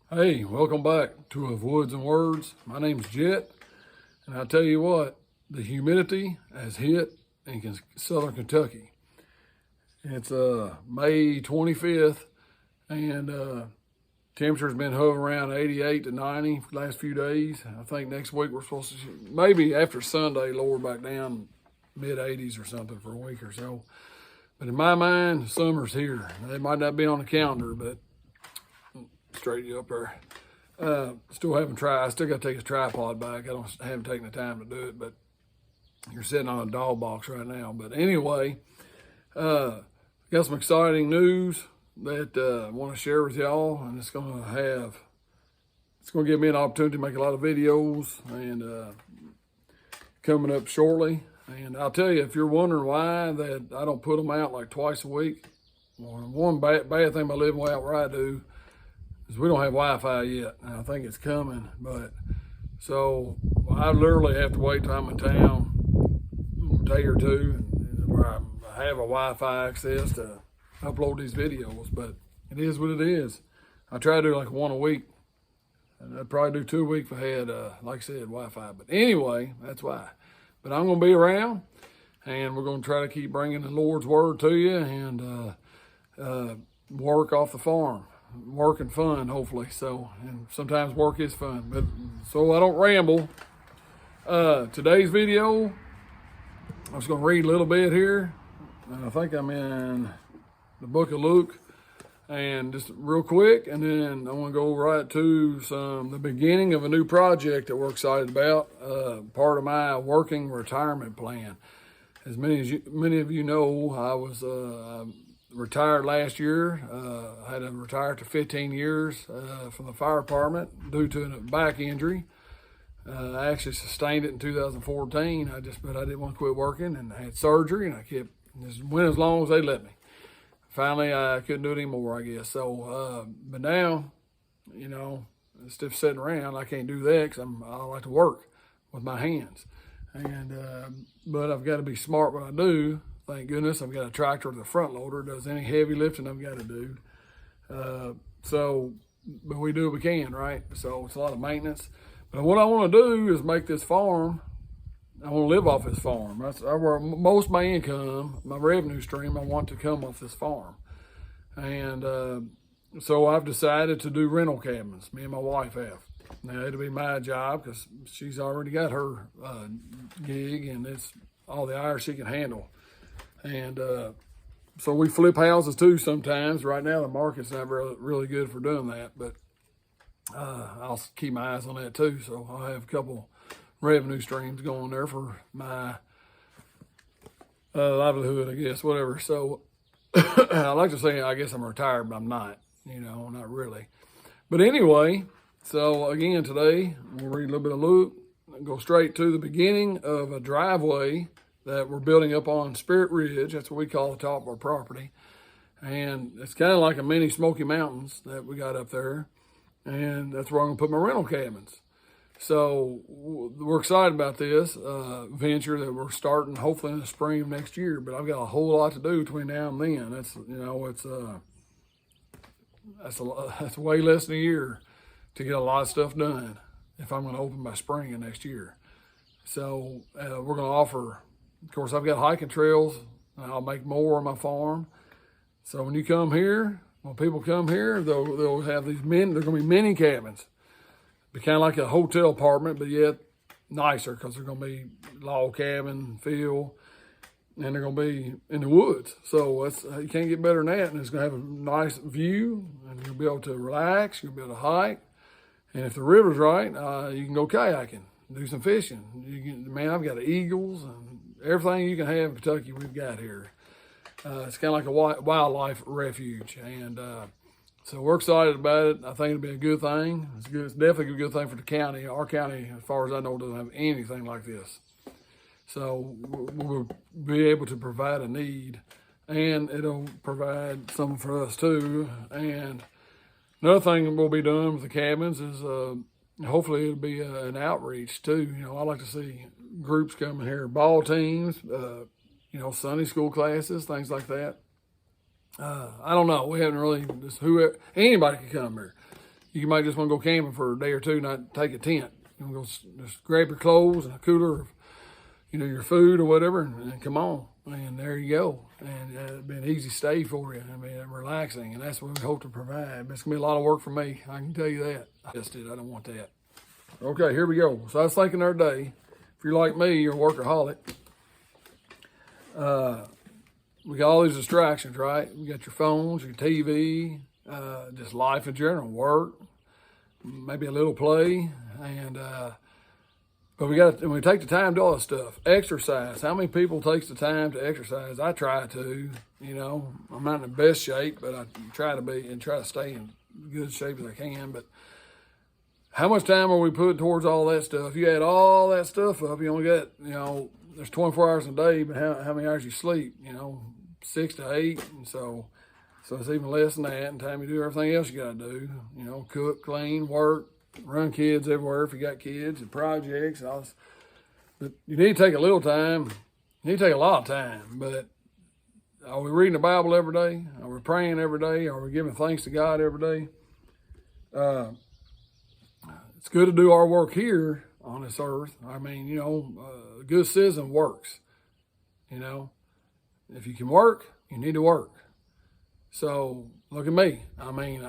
Hey, welcome back to Of Woods and Words. My name's Jet, and I tell you what, the humidity has hit in southern Kentucky. It's May 25th, and temperature's been hovering around 88 to 90 for the last few days. I think next week we're supposed to, maybe after Sunday, lower back down mid 80s or something for a week or so. But in my mind, summer's here. It might not be on the calendar, but straighten you up there. Still haven't tried. I still got to take a tripod back. Haven't taken the time to do it, but you're sitting on a dog box right now. But anyway, got some exciting news that I want to share with y'all, and it's going to give me an opportunity to make a lot of videos and coming up shortly. And I'll tell you, if you're wondering why that I don't put them out like twice a week, well, one bad thing about living out where I do is we don't have Wi-Fi yet. And I think it's coming, but so I literally have to wait till I'm in town a day or two and where I have a Wi-Fi access to upload these videos. But it is what it is. I try to do like one a week, and I'd probably do 2 a week if I had, like I said, Wi-Fi. But anyway, that's why. But I'm going to be around, and we're going to try to keep bringing the Lord's word to you and work off the farm. Work and fun, hopefully. So, and sometimes work is fun. But so I don't ramble. Today's video, I was going to read a little bit here. I think I'm in the book of Luke, and just real quick, and then I want to go right to the beginning of a new project that we're excited about. Part of my working retirement plan. As many of you know, I was retired last year. I had to retire to 15 years from the fire department due to a back injury. I actually sustained it in 2014. But I didn't want to quit working, and I had surgery, and I just went as long as they let me. Finally, I couldn't do it anymore, I guess. So, but now, you know, instead of sitting around, I can't do that because I like to work with my hands. And but I've got to be smart when I do. Thank goodness I've got a tractor with a front loader. Does any heavy lifting I've got to do. But we do what we can, right? So it's a lot of maintenance. But what I want to do is make this farm. I want to live off this farm. That's where most of my income, my revenue stream, I want to come off this farm. And so I've decided to do rental cabins. Me and my wife have. Now it'll be my job because she's already got her gig, and it's all the hours she can handle. And so we flip houses too sometimes. Right now the market's not really good for doing that, but I'll keep my eyes on that too. So I'll have a couple revenue streams going there for my livelihood, I guess, whatever. So I like to say I guess I'm retired, but I'm not, not really. But anyway, so again today we'll read a little bit of Luke and go straight to the beginning of a driveway that we're building up on Spirit Ridge. That's what we call the top of our property. And it's kind of like a mini Smoky Mountains that we got up there. And that's where I'm gonna put my rental cabins. So we're excited about this venture that we're starting hopefully in the spring of next year, but I've got a whole lot to do between now and then. That's way less than a year to get a lot of stuff done if I'm gonna open by spring of next year. So we're gonna offer, of course, I've got hiking trails, and I'll make more on my farm. So when people come here, they'll have they're going to be mini cabins. Be kind of like a hotel apartment, but yet nicer because they're going to be log cabin feel, and they're going to be in the woods. So you can't get better than that, and it's going to have a nice view, and you'll be able to relax, you'll be able to hike, and if the river's right, you can go kayaking, do some fishing. I've got eagles and everything you can have in Kentucky, we've got here. It's kind of like a wildlife refuge, and so we're excited about it. I think it'll be a good thing. It's definitely a good thing for the county. Our county, as far as I know, doesn't have anything like this. So we'll be able to provide a need, and it'll provide something for us too. And another thing we'll be doing with the cabins is hopefully it'll be an outreach too. I like to see groups coming here, ball teams, Sunday school classes, things like that. I don't know. We haven't really, anybody can come here. You might just want to go camping for a day or two, not take a tent. You want to go just grab your clothes and a cooler of, your food or whatever, and come on. And there you go. And it'll be an easy stay for you. I mean, relaxing, and that's what we hope to provide. But it's going to be a lot of work for me. I can tell you that. I don't want that. Okay, here we go. So I was thinking the other day, if you're like me, you're a workaholic. We got all these distractions, right? We got your phones, your TV, just life in general, work, maybe a little play, and but we take the time to do all this stuff. Exercise. How many people takes the time to exercise? I try to. I'm not in the best shape, but I try to be and try to stay in good shape as I can. But how much time are we putting towards all that stuff? You add all that stuff up, you only got, there's 24 hours a day, but how many hours you sleep? 6 to 8, and so it's even less than that. And time you do everything else you got to do, cook, clean, work, run kids everywhere if you got kids, and projects and all this. But you need to take a little time. You need to take a lot of time. But are we reading the Bible every day? Are we praying every day? Are we giving thanks to God every day? It's good to do our work here on this earth. I mean, a good citizen works. If you can work, you need to work. So look at me. I mean,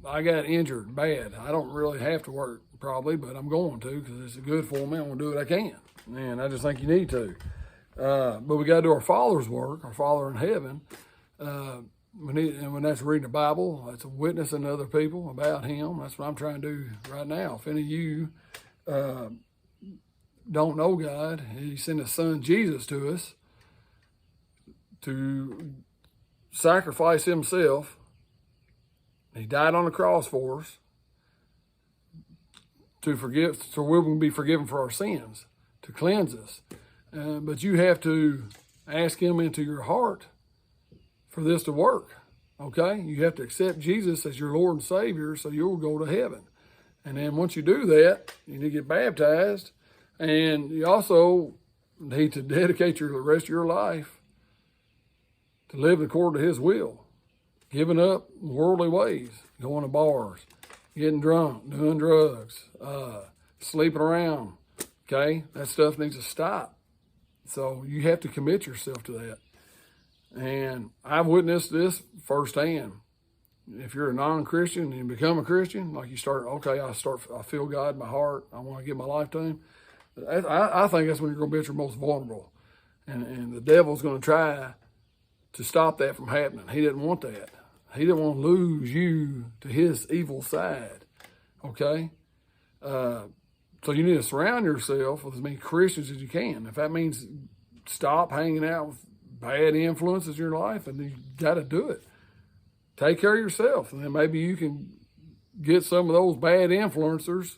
I got injured bad. I don't really have to work probably, but I'm going to because it's good for me. I'm going to do what I can. And I just think you need to. But we got to do our Father's work, our Father in heaven. And when that's reading the Bible, that's witnessing to other people about Him. That's what I'm trying to do right now. If any of you don't know God, He sent His Son Jesus to us to sacrifice Himself. He died on the cross for us to forgive, so we can be forgiven for our sins, to cleanse us. But you have to ask Him into your heart for this to work, okay? You have to accept Jesus as your Lord and Savior so you'll go to heaven. And then once you do that, you need to get baptized, and you also need to dedicate the rest of your life to live according to His will, giving up worldly ways, going to bars, getting drunk, doing drugs, sleeping around, okay? That stuff needs to stop. So you have to commit yourself to that. And I've witnessed this firsthand. If you're a non-Christian and you become a Christian, like you start, I feel God in my heart. I want to give my life to Him. I think that's when you're going to be at your most vulnerable. And the devil's going to try to stop that from happening. He didn't want that. He didn't want to lose you to his evil side. Okay? So you need to surround yourself with as many Christians as you can. If that means stop hanging out with bad influences in your life, and you got to do it. Take care of yourself, and then maybe you can get some of those bad influencers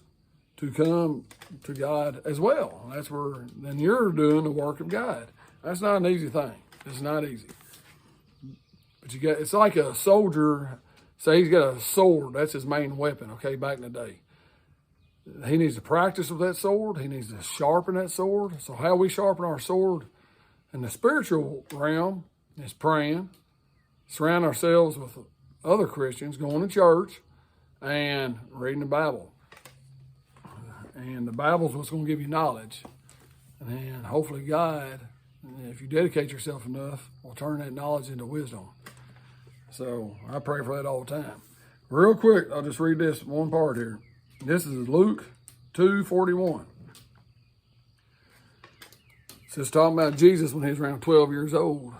to come to God as well. That's where then you're doing the work of God. That's not an easy thing. It's not easy. But it's like a soldier. Say he's got a sword. That's his main weapon. Okay, back in the day, he needs to practice with that sword. He needs to sharpen that sword. So how we sharpen our sword in the spiritual realm is praying, surround ourselves with other Christians, going to church, and reading the Bible. And the Bible's what's going to give you knowledge. And hopefully God, if you dedicate yourself enough, will turn that knowledge into wisdom. So I pray for that all the time. Real quick, I'll just read this one part here. This is Luke 2:41. It's talking about Jesus when he was around 12 years old.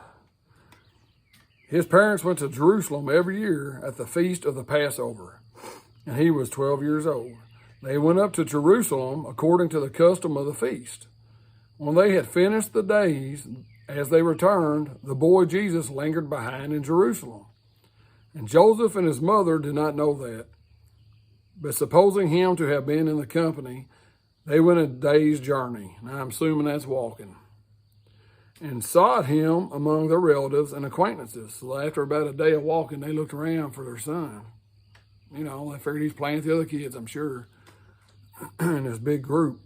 His parents went to Jerusalem every year at the feast of the Passover, and he was 12 years old. They went up to Jerusalem according to the custom of the feast. When they had finished the days, as they returned, the boy Jesus lingered behind in Jerusalem. And Joseph and his mother did not know that. But supposing him to have been in the company, they went a day's journey. Now I'm assuming that's walking. And sought him among their relatives and acquaintances. So after about a day of walking, they looked around for their son. They figured he's playing with the other kids, I'm sure, in this big group.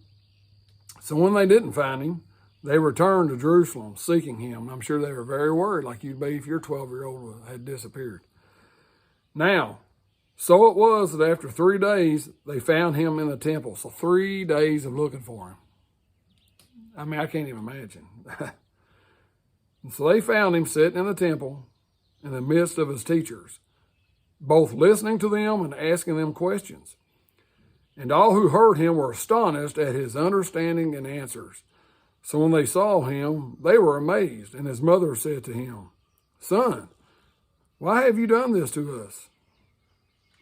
So when they didn't find him, they returned to Jerusalem seeking him. I'm sure they were very worried, like you'd be if your 12-year-old had disappeared. Now, So it was that after 3 days, they found him in the temple. So 3 days of looking for him. I mean, I can't even imagine. And so they found him sitting in the temple in the midst of his teachers, both listening to them and asking them questions. And all who heard him were astonished at his understanding and answers. So when they saw him, they were amazed. And his mother said to him, "Son, why have you done this to us?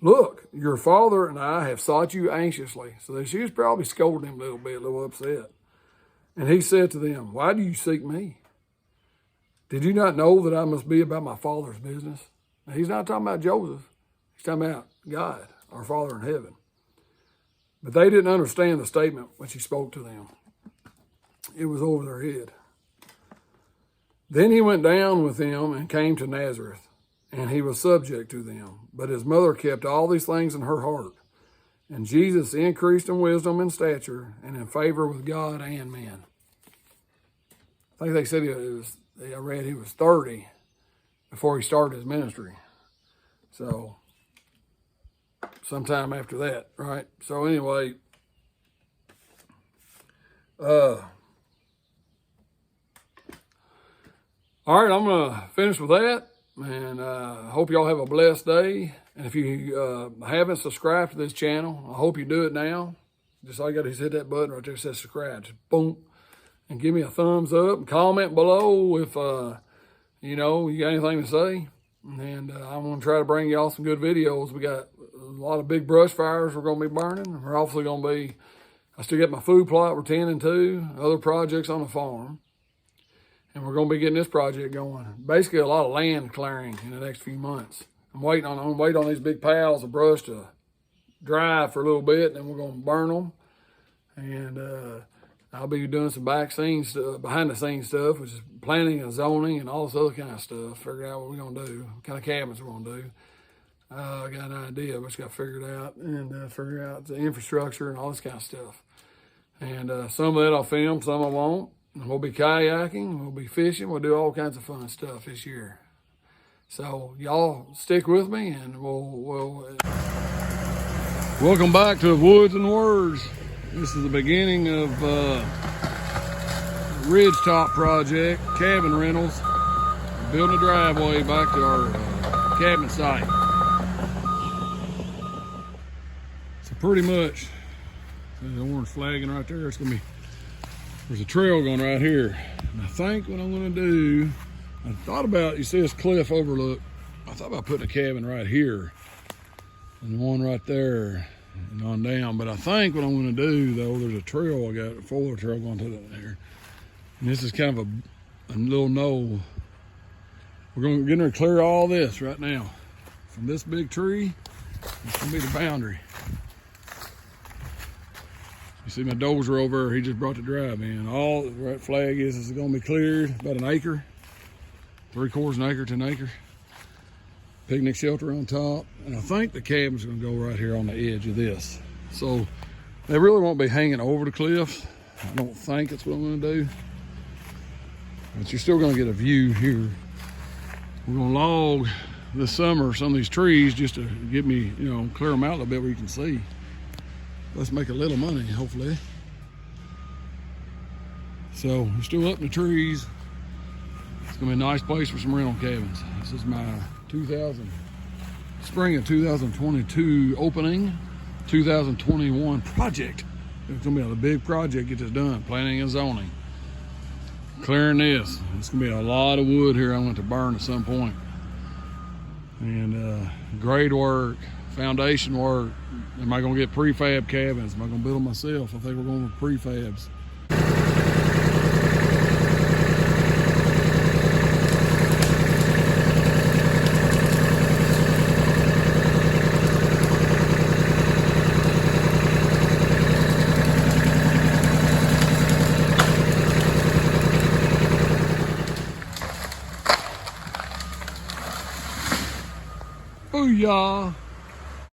Look, your father and I have sought you anxiously." So she was probably scolding him a little upset. And he said to them, "Why do you seek me? Did you not know that I must be about my Father's business?" Now, he's not talking about Joseph. He's talking about God, our Father in heaven. But they didn't understand the statement when she spoke to them. It was over their head. Then he went down with them and came to Nazareth, and he was subject to them. But his mother kept all these things in her heart. And Jesus increased in wisdom and stature and in favor with God and men. I think they said I read he was 30 before he started his ministry. So sometime after that, right? So anyway, all right, I'm going to finish with that. And I hope y'all have a blessed day. And if you haven't subscribed to this channel, I hope you do it now. Just all you got to do is hit that button right there that says subscribe. Just boom. And give me a thumbs up. And comment below if, you got anything to say. And I'm going to try to bring y'all some good videos. We got a lot of big brush fires we're going to be burning. We're also going to be, I still got my food plot we're tending to, other projects on the farm. And we're going to be getting this project going. Basically, a lot of land clearing in the next few months. I'm waiting on these big piles of brush to dry for a little bit, and then we're going to burn them. And I'll be doing some behind the scenes stuff, which is planning and zoning and all this other kind of stuff. Figure out what we're going to do, what kind of cabins we're going to do. I got an idea, but just got to figure it out and figure out the infrastructure and all this kind of stuff. And some of that I'll film, some I won't. And we'll be kayaking, we'll be fishing, we'll do all kinds of fun stuff this year. So y'all stick with me, and we'll welcome back to Woods and Words. This is the beginning of Ridgetop project, cabin rentals, building a driveway back to our cabin site. So pretty much, there's an orange flagging right there. It's gonna be. There's a trail going right here. And I think what I'm gonna do, I thought about, you see this cliff overlook, I thought about putting a cabin right here and one right there and on down. But I think what I'm gonna do though, there's a trail I got, a four-wheeler trail going to there. And this is kind of a little knoll. We're gonna get in there and clear all this right now. From this big tree, it's gonna be the boundary. You see my dozer over there, he just brought the drive in. All the right flag is gonna be cleared, about an acre, 3/4 an acre to an acre. Picnic shelter on top. And I think the cabin's gonna go right here on the edge of this. So they really won't be hanging over the cliff. I don't think that's what I'm gonna do. But you're still gonna get a view here. We're gonna log this summer some of these trees just to get me, clear them out a little bit where you can see. Let's make a little money, hopefully. So we're still up in the trees. It's gonna be a nice place for some rental cabins. This is my spring of 2022 opening, 2021 project. It's gonna be a big project, get this done, planning and zoning. Clearing this. It's gonna be a lot of wood here I want to burn at some point. And grade work, foundation work. Am I gonna get prefab cabins? Am I gonna build them myself? I think we're going with prefabs. Booyah!